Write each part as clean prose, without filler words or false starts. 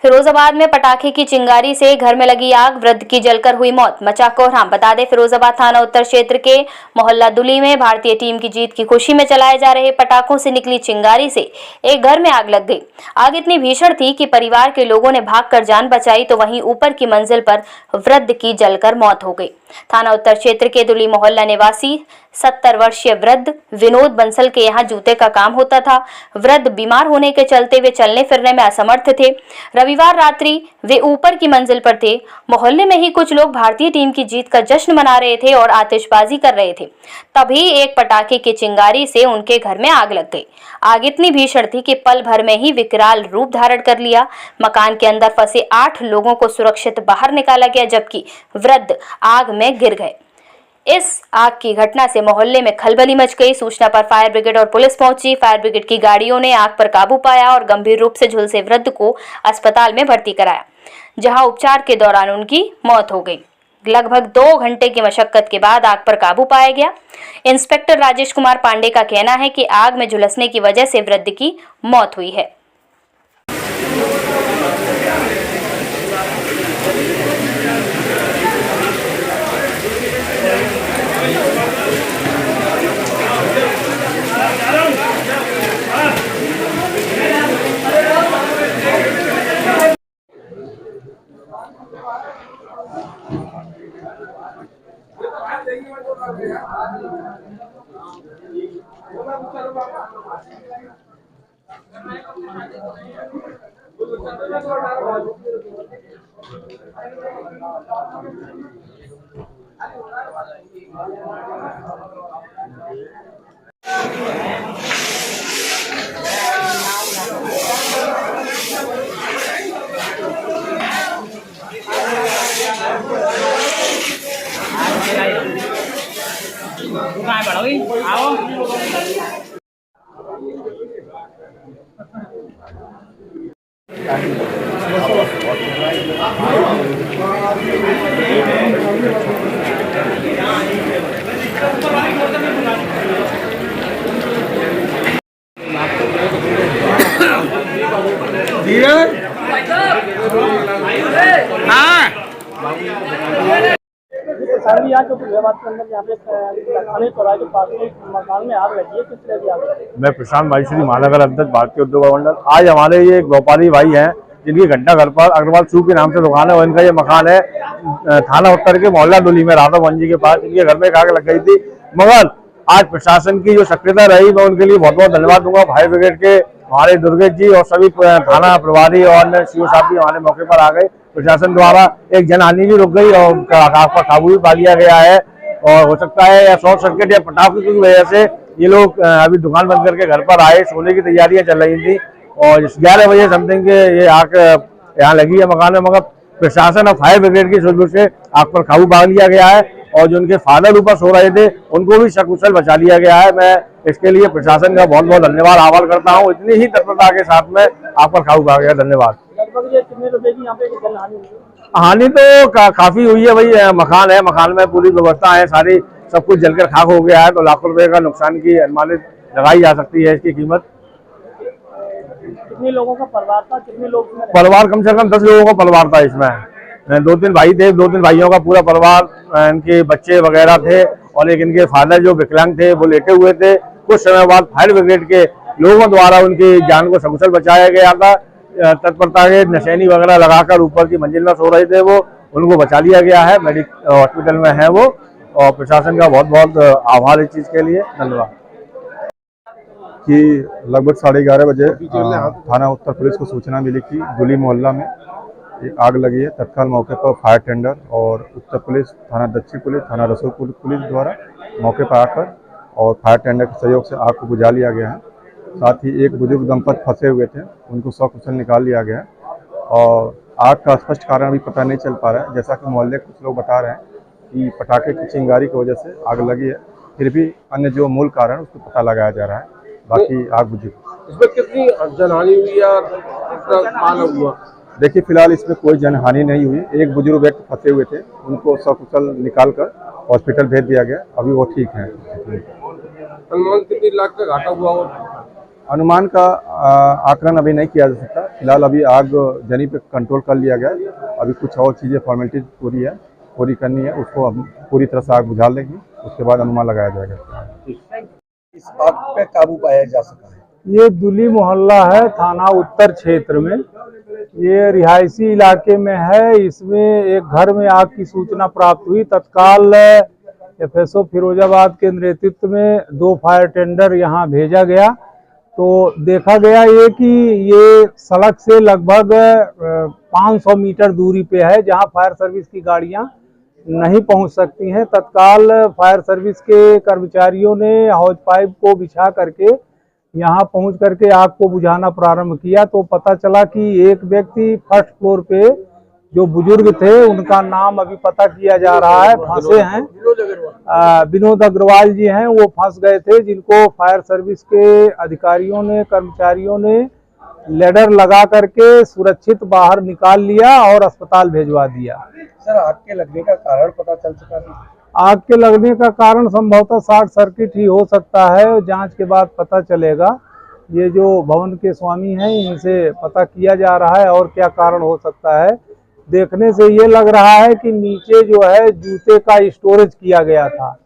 फिरोजाबाद में पटाखे की चिंगारी से घर में लगी आग, वृद्ध की जलकर हुई मौत, मचा कोहराम। बता दें, फिरोजाबाद थाना उत्तर क्षेत्र के मोहल्ला दुली में भारतीय टीम की जीत की खुशी में चलाए जा रहे पटाखों से निकली चिंगारी से एक घर में आग लग गई। आग इतनी भीषण थी कि परिवार के लोगों ने भागकर जान बचाई, तो वहीं ऊपर की मंजिल पर वृद्ध की जलकर मौत हो गई। थाना उत्तर क्षेत्र के दुली मोहल्ला निवासी 70 वर्षीय वृद्ध विनोद बंसल के यहाँ जूते का काम होता था। वृद्ध बीमार होने के चलते वे चलने फिरने में असमर्थ थे। रविवार रात्रि वे ऊपर की मंजिल पर थे। मोहल्ले में ही कुछ लोग भारतीय टीम की जीत का जश्न मना रहे थे और आतिशबाजी कर रहे थे। तभी एक पटाखे की चिंगारी से उनके घर में आग लग गई। आग इतनी भीषण थी कि पल भर में ही विकराल रूप धारण कर लिया। मकान के अंदर फंसे 8 लोगों को सुरक्षित बाहर निकाला गया, जबकि वृद्ध आग में गिर गए। इस आग की घटना से मोहल्ले में खलबली मच गई। सूचना पर फायर ब्रिगेड और पुलिस पहुंची। फायर ब्रिगेड की गाड़ियों ने आग पर काबू पाया और गंभीर रूप से झुलसे वृद्ध को अस्पताल में भर्ती कराया, जहां उपचार के दौरान उनकी मौत हो गई। लगभग 2 घंटे की मशक्कत के बाद आग पर काबू पाया गया। इंस्पेक्टर राजेश कुमार पांडे का कहना है कि आग में झुलसने की वजह से वृद्ध की मौत हुई है। आओ यहाँ जो फिरोजाबाद के अंदर यहाँ पे थाने चौराहे के पास में मकान में आग लगी है, किस तरह की आग लगी? मैं प्रशांत भाई श्री महानगर अध्यक्ष भारतीय उद्योग मंडल। आज हमारे ये व्यापारी भाई हैं जिनकी घंटा घर पर अग्रवाल शू के नाम से दुकान है और इनका ये मकान है थाना उत्तर के मोहल्ला दुली में राधा जी के पास। इनके घर में आग लग गई थी, मगर आज प्रशासन की जो सक्रियता रही, मैं उनके लिए बहुत बहुत धन्यवाद दूंगा। फायर ब्रिगेड के हमारे दुर्गेश जी और सभी थाना प्रभारी और सीओ साहब भी हमारे मौके पर आ गए। प्रशासन द्वारा एक जनहानि भी रुक गई और आग पर काबू भी पा लिया गया है। और हो सकता है या शॉर्ट सर्किट या पटाखों की वजह से ये लोग अभी दुकान बंद करके घर पर आए, सोने की तैयारियां चल रही थी और 11 बजे समथिंग के ये आग यहाँ लगी है मकान में, मगर प्रशासन और फायर ब्रिगेड की सूझबूझ से आग पर काबू पा लिया गया है और जो उनके फादर ऊपर सो रहे थे उनको भी सकुशल बचा लिया गया है। मैं इसके लिए प्रशासन का बहुत बहुत धन्यवाद आभार करता हूँ। इतनी ही तत्परता के साथ में आग पर काबू पा गया। धन्यवाद। लगभग ये कितने रुपए की यहाँ पे जनहानि हुई? हानि तो काफी हुई है भाई। मकान है, मकान में पूरी व्यवस्था है, सारी सब कुछ जलकर खाक हो गया है, तो लाखों रुपए का नुकसान की अनुमानित लगाई जा सकती है इसकी कीमत। कितने लोगों का परिवार था, कितने लोग? परिवार कम से कम 10 लोगों का परिवार था इसमें। 2-3 भाई थे, 2-3 भाइयों का पूरा परिवार, इनके बच्चे वगैरह थे और एक इनके फादर जो विकलांग थे वो लेटे हुए थे। कुछ समय बाद फायर ब्रिगेड के लोगों द्वारा उनकी जान को सकुशल बचाया गया था। तत्परता के नशैनी वगैरह लगाकर ऊपर की मंजिल में सो रहे थे वो, उनको बचा लिया गया है, मेडिकल हॉस्पिटल में है वो। और प्रशासन का बहुत बहुत आभार इस चीज के लिए। धन्यवाद। कि लगभग 11:30 बजे थाना उत्तर पुलिस को सूचना मिली कि दुली मोहल्ला में एक आग लगी है। तत्काल मौके पर फायर टेंडर और उत्तर पुलिस, थाना दक्षिण पुलिस, थाना रसूलपुर पुलिस द्वारा मौके पर आकर और फायर टेंडर के सहयोग से आग को बुझा लिया गया है। साथ ही एक बुजुर्ग दंपत फंसे हुए थे, उनको सकुशल निकाल लिया गया है और आग का स्पष्ट कारण अभी पता नहीं चल पा रहा है। जैसा कि मोहल्ले के कुछ लोग बता रहे हैं कि पटाखे की चिंगारी की वजह से आग लगी है, फिर भी अन्य जो मूल कारण उसको पता लगाया जा रहा है। बाकी आग बुझी। इसमें कितनी जनहानि हुई या मालूम हुआ? देखिए, फिलहाल इसमें कोई जनहानि नहीं हुई। एक बुजुर्ग व्यक्ति फंसे हुए थे, उनको सकुशल निकालकर हॉस्पिटल भेज दिया गया, अभी वो ठीक है। अनुमान कितनी लाख का घाटा हुआ? अनुमान का आकलन अभी नहीं किया जा सकता। फिलहाल अभी आग जनी पे कंट्रोल कर लिया गया है। अभी कुछ और चीज़ें फॉर्मेलिटीज पूरी करनी है, उसको अब पूरी तरह से आग बुझा लेगी, उसके बाद अनुमान लगाया जाएगा। इस आग पे काबू पाया जा सका है। ये दुली मोहल्ला है, थाना उत्तर क्षेत्र में। ये रिहायशी इलाके में है। इसमें एक घर में आग की सूचना प्राप्त हुई। तत्काल एफएसओ फिरोजाबाद के नेतृत्व में 2 फायर टेंडर यहाँ भेजा गया। तो देखा गया ये कि ये सड़क से लगभग 500 मीटर दूरी पे है, जहाँ फायर सर्विस की गाड़ियाँ नहीं पहुंच सकती हैं। तत्काल फायर सर्विस के कर्मचारियों ने हौज पाइप को बिछा करके यहाँ पहुंच करके आग को बुझाना प्रारंभ किया। तो पता चला कि एक व्यक्ति फर्स्ट फ्लोर पे जो बुजुर्ग थे, उनका नाम अभी पता किया जा रहा है, फंसे हैं। विनोद अग्रवाल जी हैं, वो फंस गए थे, जिनको फायर सर्विस के अधिकारियों ने, कर्मचारियों ने लेडर लगा करके सुरक्षित बाहर निकाल लिया और अस्पताल भेजवा दिया। सर, आग के लगने का कारण पता चल चुका है? आग के लगने का कारण संभवतः शॉर्ट सर्किट ही हो सकता है, जांच के बाद पता चलेगा। ये जो भवन के स्वामी हैं, इनसे पता किया जा रहा है और क्या कारण हो सकता है। देखने से ये लग रहा है कि नीचे जो है जूते का स्टोरेज किया गया था,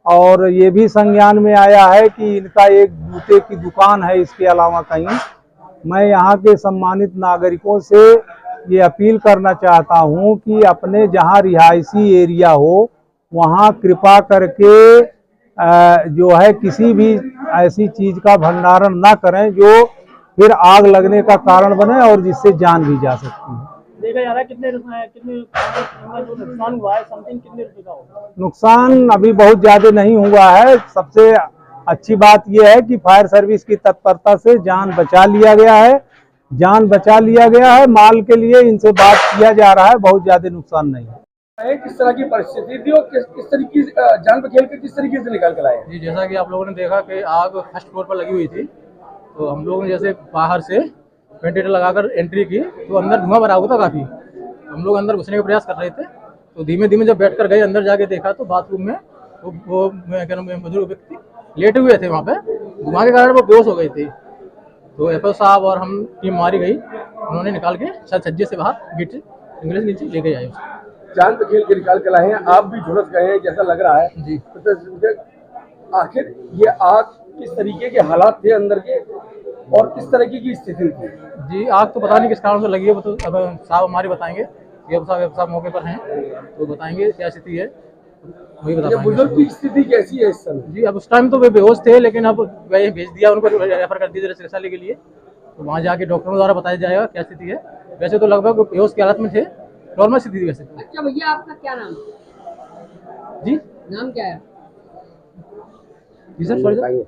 और ये भी संज्ञान में आया है कि इनका एक जूते की दुकान है इसके अलावा कहीं। मैं यहाँ के सम्मानित नागरिकों से ये अपील करना चाहता हूँ कि अपने जहाँ रिहायशी एरिया हो, वहाँ कृपा करके जो है किसी भी ऐसी चीज़ का भंडारण ना करें जो फिर आग लगने का कारण बने और जिससे जान भी जा सकती है। देखा जा रहा है कितने जो नुकसान हुआ है, समथिंग कितने रुपए का होगा? नुकसान अभी बहुत ज़्यादा नहीं हुआ है। सबसे अच्छी बात यह है कि फायर सर्विस की तत्परता से जान बचा लिया गया है। माल के लिए इनसे बात किया जा रहा है, बहुत ज़्यादा नुकसान नहीं है। किस तरह की परिस्थिति थी और किस तरीके से जान बखेल के किस तरीके से निकाल कर लाए? जी, जैसा कि आप लोगों ने देखा कि आग फर्स्ट फ्लोर पर लगी हुई थी, तो हम लोगों ने जैसे बाहर से वेंटिलेटर लगाकर एंट्री की, तो अंदर धुआं भरा हुआ था काफ़ी। हम लोग अंदर घुसने का प्रयास कर रहे थे, तो धीमे धीमे जब बैठ कर गए अंदर, जाके देखा तो बाथरूम में वो बुजुर्ग व्यक्ति लेटे हुए थे। वहाँ पे धुआं के कारण वो बेहोश हो गए थे। तो एफओ साहब और हम टीम मारी गई, उन्होंने निकाल के छज्जे से बाहर गिट इंग्लिश नीचे ले गए आए। जान बखेल के निकाल कर लाए हैं, आप भी झुलस गए हैं जैसा लग रहा है जी। तो आखिर ये आग किस तरीके के हालात थे अंदर के और किस तरीके की स्थिति थी? जी, आग तो पता नहीं किस कारण से लगी है, वो तो अब साहब हमारे बताएंगे। ये साहब मौके पर हैं, तो बताएंगे क्या स्थिति है, वही बता पाएंगे। बुजुर्ग की स्थिति कैसी है इस समय? जी, अब उस टाइम तो वे बेहोश थे, लेकिन अब वही भेज दिया उनको, रेफर कर दिया चिकित्सालय के लिए। तो वहाँ जाके डॉक्टरों द्वारा बताया जाएगा क्या स्थिति है। वैसे तो लगभग बेहोश की हालत में थे, नॉर्मल स्थिति थी वैसे। अच्छा भैया, आपका क्या नाम? जी, नाम क्या है? जी सर, सॉरी सर।